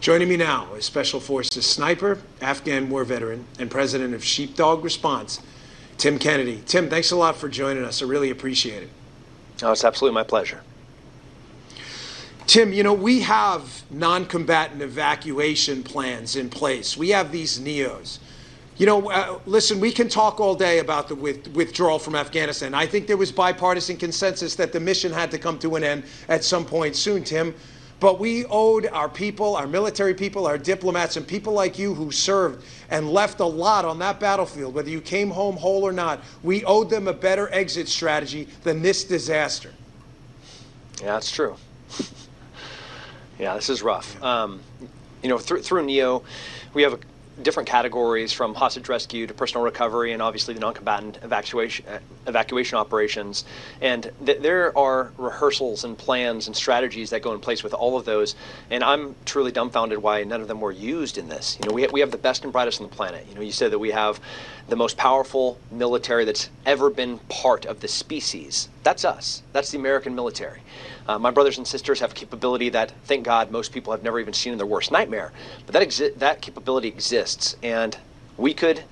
Joining me now is Special Forces sniper, Afghan war veteran, and president of Sheepdog Response, Tim Kennedy. Tim, thanks a lot for joining us. I really appreciate it. Oh, it's absolutely my pleasure. Tim, you know, we have non-combatant evacuation plans in place. We have these NEOs. You know, listen, we can talk all day about the withdrawal from Afghanistan. I think there was bipartisan consensus that the mission had to come to an end at some point soon, Tim. But we owed our people, our military people, our diplomats, and people like you who served and left a lot on that battlefield, whether you came home whole or not, we owed them a better exit strategy than this disaster. Yeah, that's true. Yeah, this is rough. You know, through NEO, we have different categories from hostage rescue to personal recovery and obviously the non-combatant evacuation operations. And there are rehearsals and plans and strategies that go in place with all of those. And I'm truly dumbfounded why none of them were used in this. You know, we have the best and brightest on the planet. You know, you said that we have the most powerful military that's ever been part of the species. That's us. That's the American military. My brothers and sisters have capability that, thank God, most people have never even seen in their worst nightmare. But that capability exists, and we could,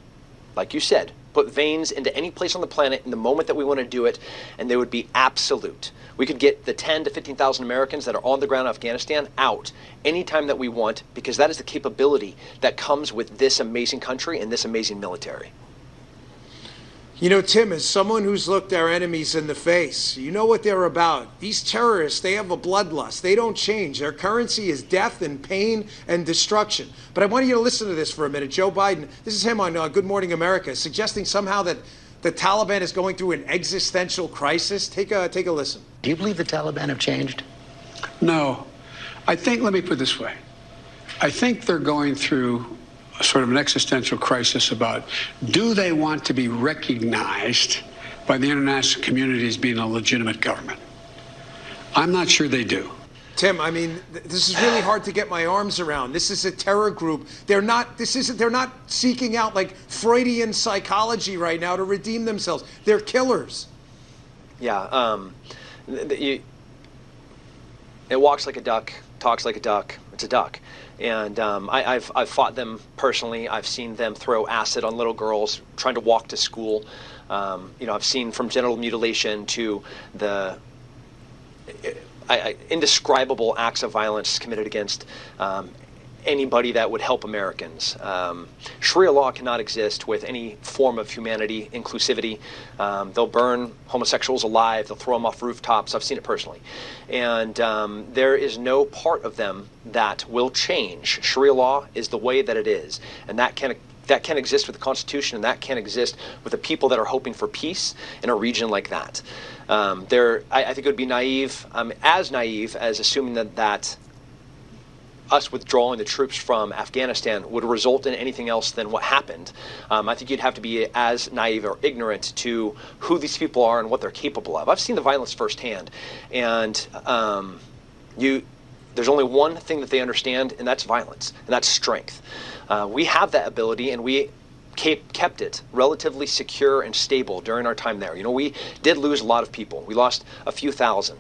like you said, put veins into any place on the planet in the moment that we want to do it, and they would be absolute. We could get the 10 to 15,000 Americans that are on the ground in Afghanistan out anytime that we want, because that is the capability that comes with this amazing country and this amazing military. You know, Tim, as someone who's looked our enemies in the face, you know what they're about. These terrorists, they have a bloodlust. They don't change. Their currency is death and pain and destruction. But I want you to listen to this for a minute. Joe Biden, this is him on Good Morning America, suggesting somehow that the Taliban is going through an existential crisis. Take a listen. Do you believe the Taliban have changed? No. Let me put it this way. I think they're going through sort of an existential crisis about, do they want to be recognized by the international community as being a legitimate government? I'm not sure they do. Tim, I mean, this is really hard to get my arms around. This is a terror group. They're not seeking out like Freudian psychology right now to redeem themselves. They're killers. Yeah, it walks like a duck, talks like a duck. It's a duck. And I've fought them personally. I've seen them throw acid on little girls trying to walk to school. You know, I've seen from genital mutilation to the indescribable acts of violence committed against anybody that would help Americans. Sharia law cannot exist with any form of humanity, inclusivity. They'll burn homosexuals alive. They'll throw them off rooftops. I've seen it personally. And there is no part of them that will change. Sharia law is the way that it is. And that can't exist with the Constitution, and that can't exist with the people that are hoping for peace in a region like that. I think it would be naive, as naive as assuming that us withdrawing the troops from Afghanistan would result in anything else than what happened. I think you'd have to be as naive or ignorant to who these people are and what they're capable of. I've seen the violence firsthand, and there's only one thing that they understand, and that's violence, and that's strength. We have that ability, and we kept it relatively secure and stable during our time there. You know, we did lose a lot of people. We lost a few thousand,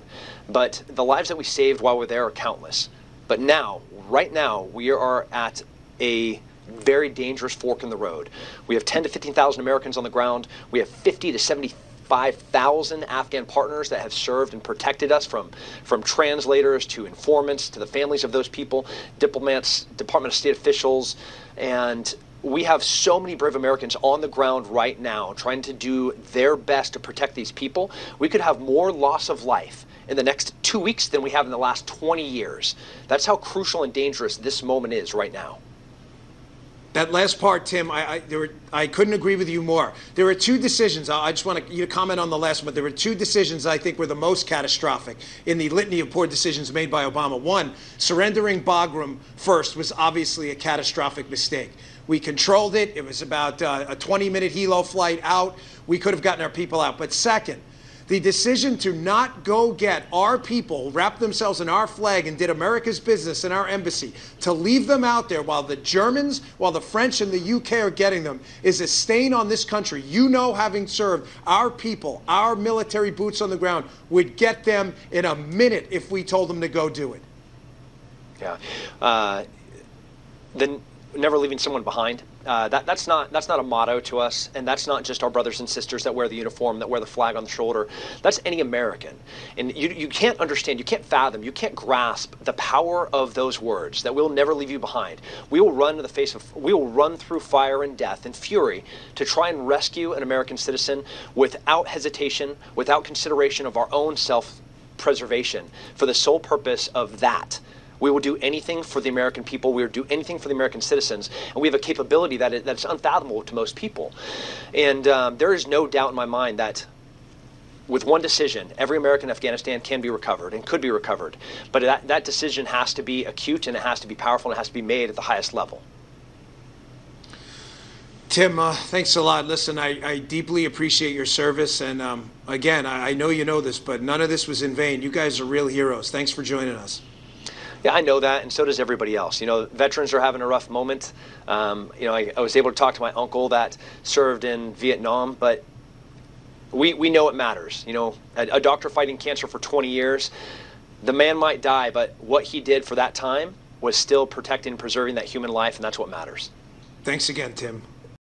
but the lives that we saved while we're there are countless. But now, right now, we are at a very dangerous fork in the road. We have 10 to 15,000 Americans on the ground. We have 50 to 75,000 Afghan partners that have served and protected us from translators to informants to the families of those people, diplomats, Department of State officials, and we have so many brave Americans on the ground right now trying to do their best to protect these people. We could have more loss of life in the next 2 weeks than we have in the last 20 years. That's how crucial and dangerous this moment is right now. That last part, Tim, I couldn't agree with you more. There were two decisions. I just want you to comment on the last one, but there were two decisions I think were the most catastrophic in the litany of poor decisions made by Obama. One, surrendering Bagram first was obviously a catastrophic mistake. We controlled it. It was about a 20-minute helo flight out. We could have gotten our people out. But second, the decision to not go get our people, wrap themselves in our flag and did America's business in our embassy, to leave them out there while the Germans, while the French and the UK are getting them, is a stain on this country. You know, having served, our people, our military boots on the ground would get them in a minute if we told them to go do it. Yeah. the never leaving someone behind. That's not a motto to us, and that's not just our brothers and sisters that wear the uniform, that wear the flag on the shoulder. That's any American. And you can't understand, you can't fathom, you can't grasp the power of those words, that we'll never leave you behind. We will run through fire and death and fury to try and rescue an American citizen without hesitation, without consideration of our own self-preservation, for the sole purpose of that. We will do anything for the American people. We will do anything for the American citizens. And we have a capability that's unfathomable to most people. And there is no doubt in my mind that with one decision, every American in Afghanistan can be recovered and could be recovered. But that decision has to be acute, and it has to be powerful, and it has to be made at the highest level. Tim, thanks a lot. Listen, I deeply appreciate your service. And again, I know you know this, but none of this was in vain. You guys are real heroes. Thanks for joining us. Yeah, I know that, and so does everybody else. You know, veterans are having a rough moment. You know, I was able to talk to my uncle that served in Vietnam, but we know it matters. You know, a doctor fighting cancer for 20 years, the man might die, but what he did for that time was still protecting and preserving that human life, and that's what matters. Thanks again, Tim.